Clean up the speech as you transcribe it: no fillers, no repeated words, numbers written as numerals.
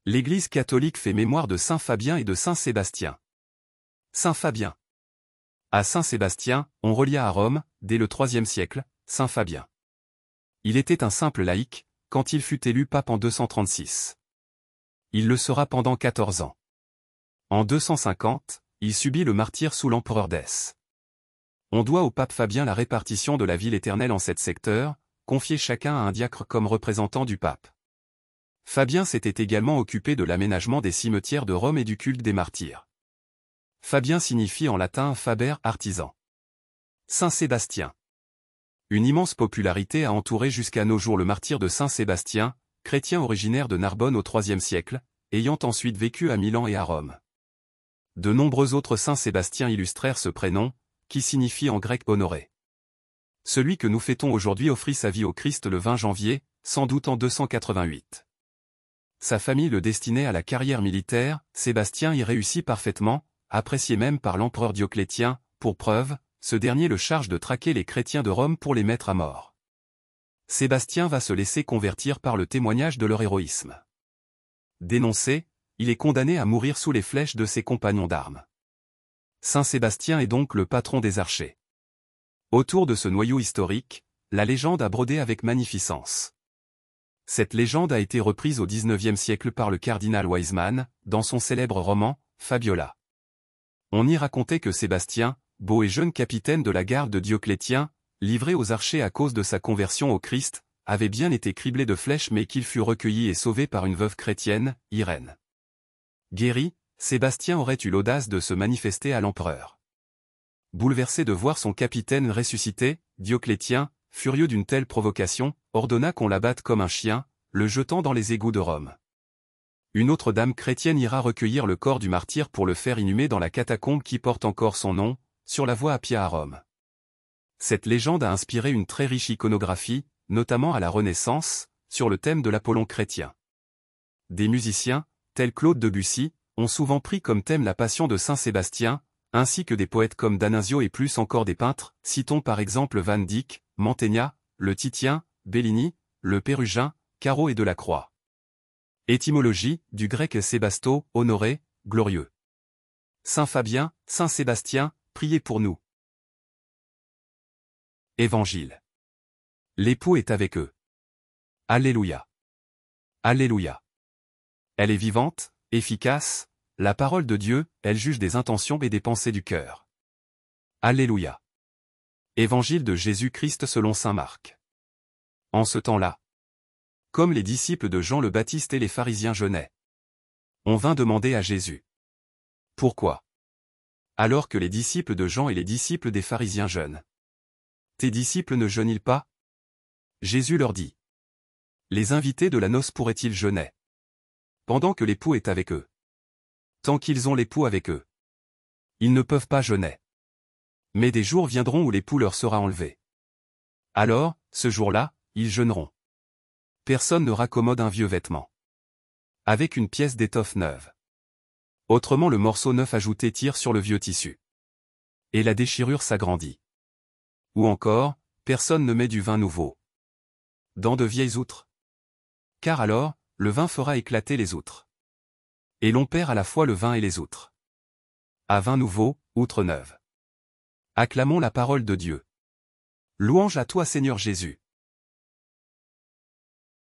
L'Église catholique fait mémoire de saint Fabien et de saint Sébastien. Saint Fabien. À saint Sébastien, on relia à Rome, dès le IIIe siècle, saint Fabien. Il était un simple laïc, quand il fut élu pape en 236. Il le sera pendant 14 ans. En 250, il subit le martyre sous l'empereur Dèce. On doit au pape Fabien la répartition de la ville éternelle en 7 secteurs, confiés chacun à un diacre comme représentant du pape. Fabien s'était également occupé de l'aménagement des cimetières de Rome et du culte des martyrs. Fabien signifie en latin faber, artisan. Saint Sébastien. Une immense popularité a entouré jusqu'à nos jours le martyr de Saint Sébastien, chrétien originaire de Narbonne au IIIe siècle, ayant ensuite vécu à Milan et à Rome. De nombreux autres Saint Sébastien illustrèrent ce prénom, qui signifie en grec honoré. Celui que nous fêtons aujourd'hui offrit sa vie au Christ le 20 janvier, sans doute en 288. Sa famille le destinait à la carrière militaire, Sébastien y réussit parfaitement, apprécié même par l'empereur Dioclétien, pour preuve, ce dernier le charge de traquer les chrétiens de Rome pour les mettre à mort. Sébastien va se laisser convertir par le témoignage de leur héroïsme. Dénoncé, il est condamné à mourir sous les flèches de ses compagnons d'armes. Saint Sébastien est donc le patron des archers. Autour de ce noyau historique, la légende a brodé avec magnificence. Cette légende a été reprise au XIXe siècle par le cardinal Wiseman, dans son célèbre roman, Fabiola. On y racontait que Sébastien, beau et jeune capitaine de la garde de Dioclétien, livré aux archers à cause de sa conversion au Christ, avait bien été criblé de flèches mais qu'il fut recueilli et sauvé par une veuve chrétienne, Irène. Guéri, Sébastien aurait eu l'audace de se manifester à l'empereur. Bouleversé de voir son capitaine ressuscité, Dioclétien, furieux d'une telle provocation, ordonna qu'on l'abatte comme un chien, le jetant dans les égouts de Rome. Une autre dame chrétienne ira recueillir le corps du martyr pour le faire inhumer dans la catacombe qui porte encore son nom, sur la voie Appia à Rome. Cette légende a inspiré une très riche iconographie, notamment à la Renaissance, sur le thème de l'Apollon chrétien. Des musiciens, tels Claude Debussy, ont souvent pris comme thème la passion de Saint Sébastien, ainsi que des poètes comme D'Annunzio et plus encore des peintres, citons par exemple Van Dyck, Mantegna, le Titien, Bellini, le Pérugin, Corot et Delacroix. Étymologie, du grec Sébasto, honoré, glorieux. Saint Fabien, Saint Sébastien, priez pour nous. Évangile. L'époux est avec eux. Alléluia. Alléluia. Elle est vivante, efficace, la parole de Dieu, elle juge des intentions et des pensées du cœur. Alléluia. Évangile de Jésus-Christ selon saint Marc. En ce temps-là, comme les disciples de Jean le Baptiste et les pharisiens jeûnaient, on vint demander à Jésus. Pourquoi? Alors que les disciples de Jean et les disciples des pharisiens jeûnent. Tes disciples ne jeûnent-ils pas? Jésus leur dit. Les invités de la noce pourraient-ils jeûner? Pendant que l'époux est avec eux. Tant qu'ils ont l'époux avec eux. Ils ne peuvent pas jeûner. Mais des jours viendront où l'époux leur sera enlevé. Alors, ce jour-là, ils jeûneront. Personne ne raccommode un vieux vêtement avec une pièce d'étoffe neuve. Autrement le morceau neuf ajouté tire sur le vieux tissu. Et la déchirure s'agrandit. Ou encore, personne ne met du vin nouveau dans de vieilles outres. Car alors, le vin fera éclater les outres. Et l'on perd à la fois le vin et les outres. À vin nouveau, outre neuve. Acclamons la parole de Dieu. Louange à toi Seigneur Jésus.